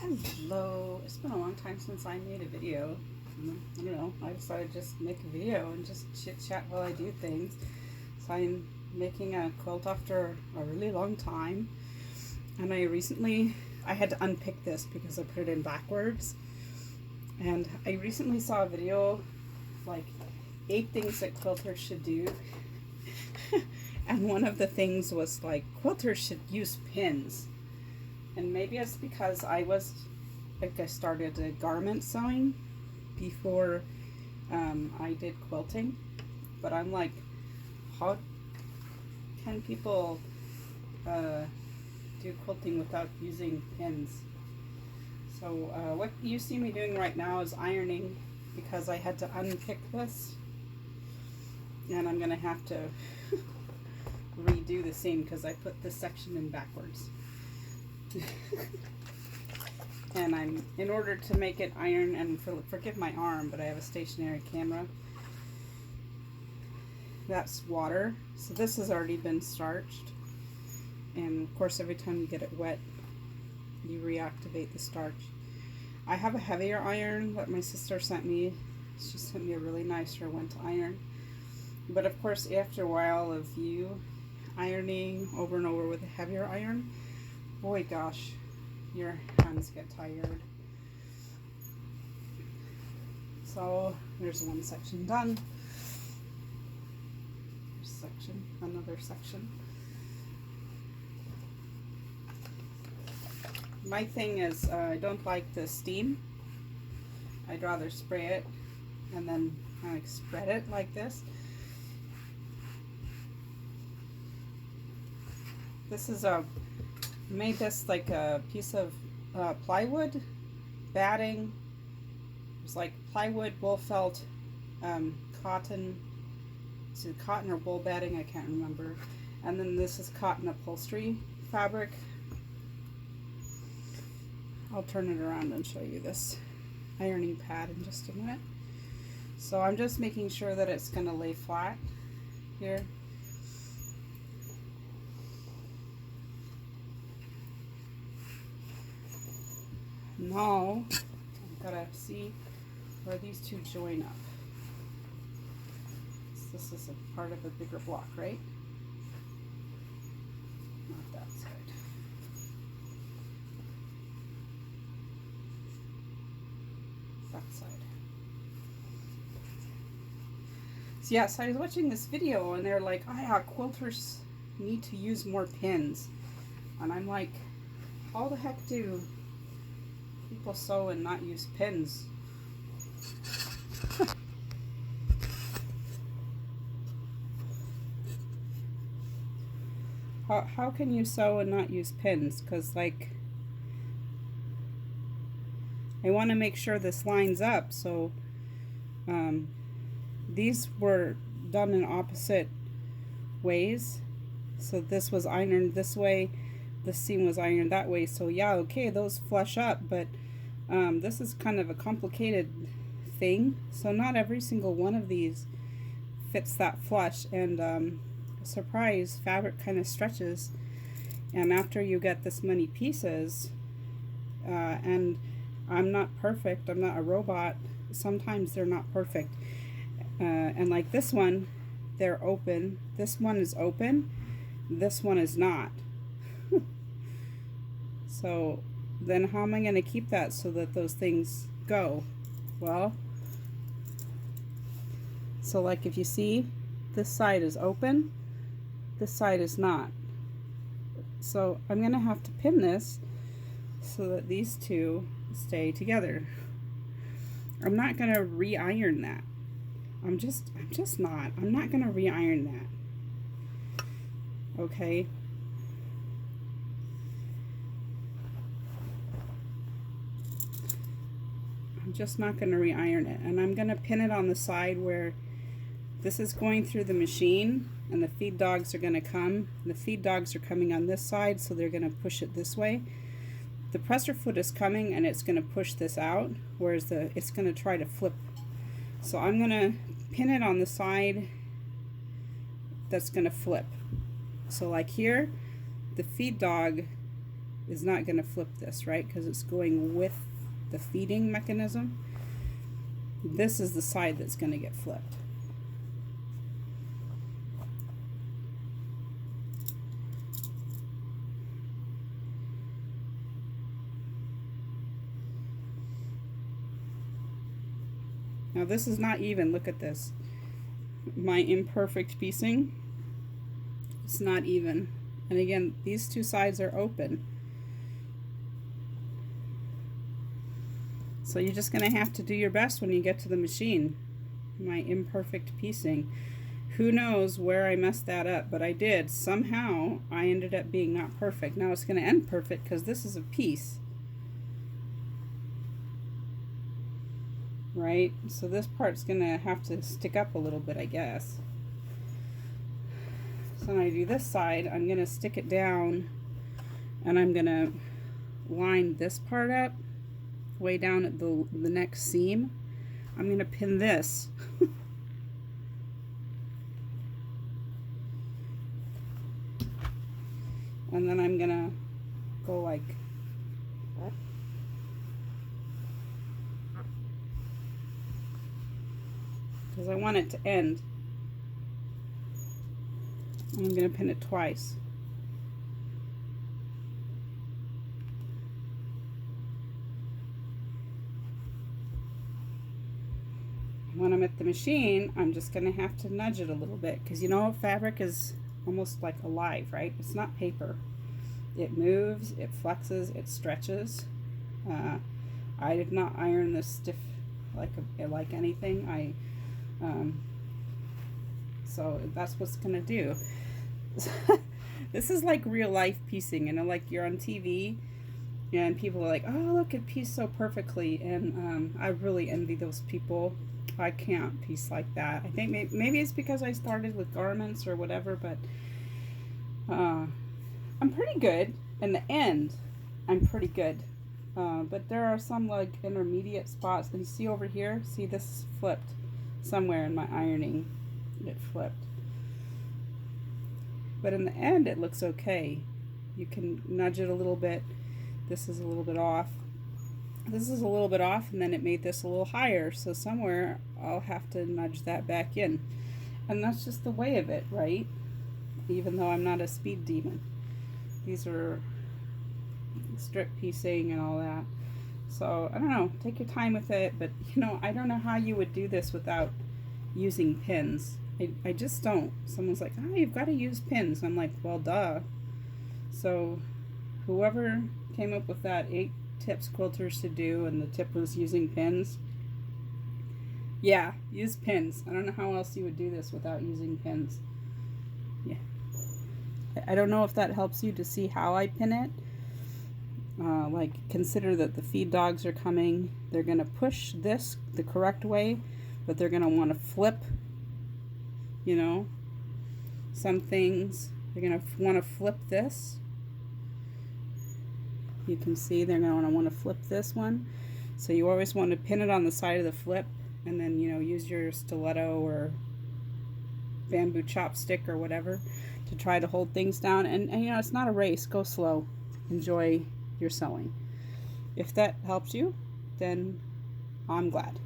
Hello. It's been a long time since I made a video. I don't know. I decided to just make a video and just chit chat while I do things. So I'm making a quilt after a really long time. And I had to unpick this because I put it in backwards. And I recently saw a video of like 8 things that quilters should do. And one of the things was like quilters should use pins. And maybe it's because I started garment sewing before I did quilting. But I'm like, how can people do quilting without using pins? So what you see me doing right now is ironing because I had to unpick this. And I'm going to have to redo the seam because I put this section in backwards. And in order to make it iron, and forgive my arm, but I have a stationary camera. That's water. So this has already been starched. And of course, every time you get it wet, you reactivate the starch. I have a heavier iron that my sister sent me. She sent me a really nice Derwent iron. But of course, after a while of you ironing over and over with a heavier iron, boy gosh, your hands get tired. So there's one section done. Another section. My thing is I don't like the steam. I'd rather spray it and then kind of spread it like this. This is made this like a piece of plywood batting. It's like plywood, wool felt, cotton. Is it cotton or wool batting? I can't remember. And then this is cotton upholstery fabric. I'll turn it around and show you this ironing pad in just a minute. So I'm just making sure that it's going to lay flat here. Now I've got to see where these two join up. So this is a part of a bigger block, right? Not that side. That side. So yes, I was watching this video and they're like, oh yeah, quilters need to use more pins. And I'm like, how the heck do people sew and not use pins? How can you sew and not use pins? Because like I want to make sure this lines up. So these were done in opposite ways. So this was ironed this way, the seam was ironed that way. So yeah, okay, those flush up, but this is kind of a complicated thing. So not every single one of these fits that flush, and surprise, fabric kind of stretches. And after you get this many pieces, and I'm not perfect, I'm not a robot, sometimes they're not perfect. And like this one, they're open. This one is open. This one is not. So then how am I going to keep that so that those things go? Well, so like if you see, this side is open, this side is not. So I'm going to have to pin this so that these two stay together. I'm not going to re-iron that. I'm just not. I'm not going to re-iron that. Okay. I'm just not going to re-iron it. And I'm going to pin it on the side where this is going through the machine and the feed dogs are going to come. The feed dogs are coming on this side, so they're going to push it this way. The presser foot is coming and it's going to push this out, whereas it's going to try to flip. So I'm going to pin it on the side that's going to flip. So like here, the feed dog is not going to flip this, right? Because it's going with the feeding mechanism. This is the side that's going to get flipped. Now this is not even, look at this. My imperfect piecing, it's not even. And again, these two sides are open. So you're just gonna have to do your best when you get to the machine. My imperfect piecing. Who knows where I messed that up, but I did. Somehow I ended up being not perfect. Now it's gonna end perfect because this is a piece. Right? So this part's gonna have to stick up a little bit, I guess. So when I do this side, I'm gonna stick it down and I'm gonna line this part up way down at the next seam. I'm gonna pin this. And then I'm gonna go like because I want it to end. I'm going to pin it twice. When I'm at the machine, I'm just going to have to nudge it a little bit because you know fabric is almost like alive, right? It's not paper. It moves, it flexes, it stretches. I did not iron this stiff like anything. So that's what's gonna do. This is like real life piecing, you know, like you're on TV and people are like, oh look, it pieced so perfectly, and I really envy those people. I can't piece like that. I think maybe it's because I started with garments or whatever, but I'm pretty good. In the end, I'm pretty good. But there are some like intermediate spots. And you see over here, see this flipped somewhere in my ironing. It flipped. But in the end, it looks okay. You can nudge it a little bit. This is a little bit off. This is a little bit off, and then it made this a little higher. So somewhere I'll have to nudge that back in. And that's just the way of it, right? Even though I'm not a speed demon. These are strip piecing and all that. So I don't know, take your time with it, but you know, I don't know how you would do this without using pins. I just don't. Someone's like, oh, you've got to use pins. I'm like, well, duh. So whoever came up with that 8 tips quilters to do, and the tip was using pins, yeah, use pins. I don't know how else you would do this without using pins. Yeah, I don't know if that helps you to see how I pin it. Like, consider that the feed dogs are coming. They're going to push this the correct way, but they're going to want to flip, you know, some things. They're going to want to flip this. You can see they're going to want to flip this one. So you always want to pin it on the side of the flip, and then, you know, use your stiletto or bamboo chopstick or whatever to try to hold things down. And you know, it's not a race. Go slow. Enjoy your sewing. If that helps you, then I'm glad.